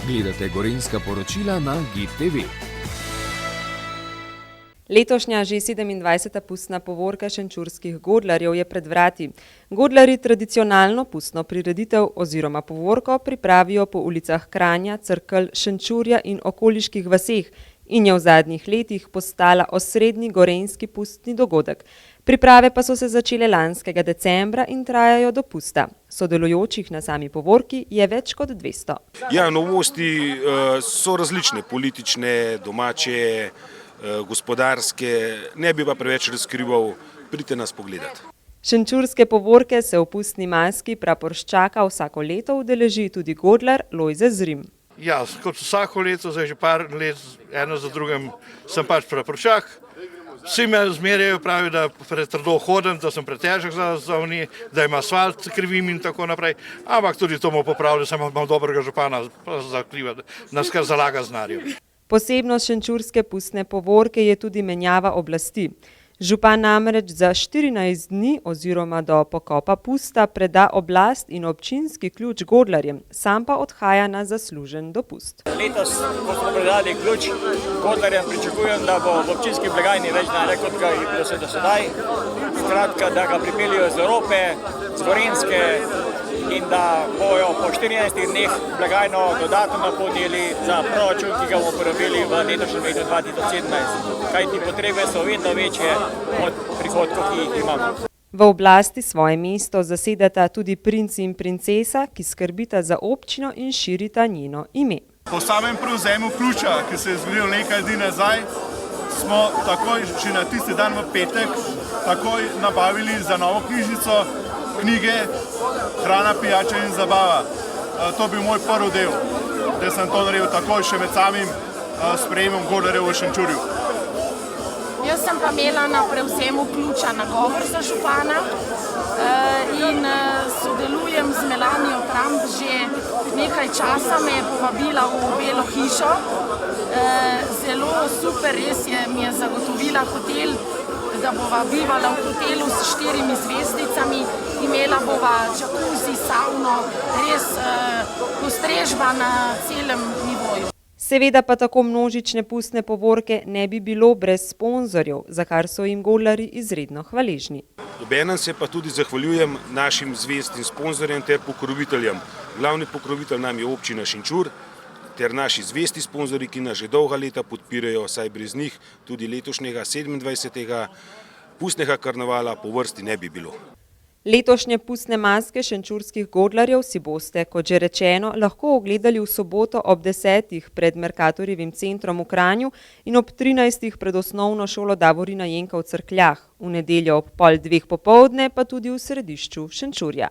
Gledate Gorenjska poročila na GID TV. Letošnja že 27. pustna povorka šenčurskih godlarjev je pred vrati. Godlarji tradicionalno pustno prireditev oziroma povorko pripravijo po ulicah Kranja, Cerkelj, Šenčurja in okoliških vaseh in je v zadnjih letih postala osrednji gorenjski pustni dogodek. Priprave pa so se začele lanskega decembra in trajajo do pusta. Sodelujočih na sami povorki je več kot 200. Ja, novosti so različne, politične, domače, gospodarske, ne bi pa preveč razkrival, pridite nas pogledati. Šenčurske povorke se v pustni maski praporščaka vsako leto udeleži tudi godlar Lojze Zrim. Ja, kot vsako leto, zdaj že par let, eno za drugim, sem pač praporščak. Vsi me zmerjajo, pravijo, da pretrdo hodim, da sem pretežek za oni, da ima asfalt krivim in tako naprej. Ampak tudi to mu popravlja, sem imel dobrega župana za kriva, nas kar zalaga znarjo. Posebnost šenčurske pustne povorke je tudi menjava oblasti. Župan namreč za 14 dni oziroma do pokopa pusta preda oblast in občinski ključ godlarjem, sam pa odhaja na zaslužen dopust. Letos, ko smo predali ključ godlarjem, pričakujem, da bo v občinski blagajni več denarja, kot ga je bilo do sedaj. Skratka, da ga pripeljejo iz Evrope, z Gorenjske in da bojo po 14 dneh blagajno dodatno napolnili za proračun, ki ga bomo porabili v letošnjem letu 2017. Kajti potrebe so vedno večje od prihodkov, ki jih imamo. V oblasti svoje mesto zasedata tudi princ in princesa, ki skrbita za občino in širita njeno ime. Po samem prevzemu ključa, ki se je zgodil nekaj dni nazaj, smo takoj, še na tisti dan v petek, takoj nabavili za novo knjižnico knjige, hrana, pijača in zabava. To bi moj prvi del, da sem to naredil takoj še med samim sprejemom godlarjev v Šenčurju. Jaz sem pa imela na prevzemu ključa nagovor za župana in sodelujem z Melanijo Trump že nekaj časa, me je povabila v Belo hišo. Zelo super, res mi je zagotovila hotel, da bova bivala v hotelu s 4 zvezdicami, imela bova džakuzi, savno, res postrežba na celem nivoju. Seveda pa tako množične pustne povorke ne bi bilo brez sponzorjev, za kar so jim godlarji izredno hvaležni. Obenem se pa tudi zahvaljujem našim zvezdnim sponzorjem ter pokroviteljem. Glavni pokrovitelj nam je občina Šenčur ter naši zvezdi sponzorji, ki nas že dolga leta podpirajo, saj brez njih tudi letošnjega 27. pustnega karnevala po vrsti ne bi bilo. Letošnje pustne maske šenčurskih godlarjev si boste, kot že rečeno, lahko ogledali v soboto ob 10. pred Mercatorjevim centrom v Kranju in ob 13. pred osnovno šolo Davorina Jenka v Cerkljah, v nedeljo ob 13:30 popoldne pa tudi v središču Šenčurja.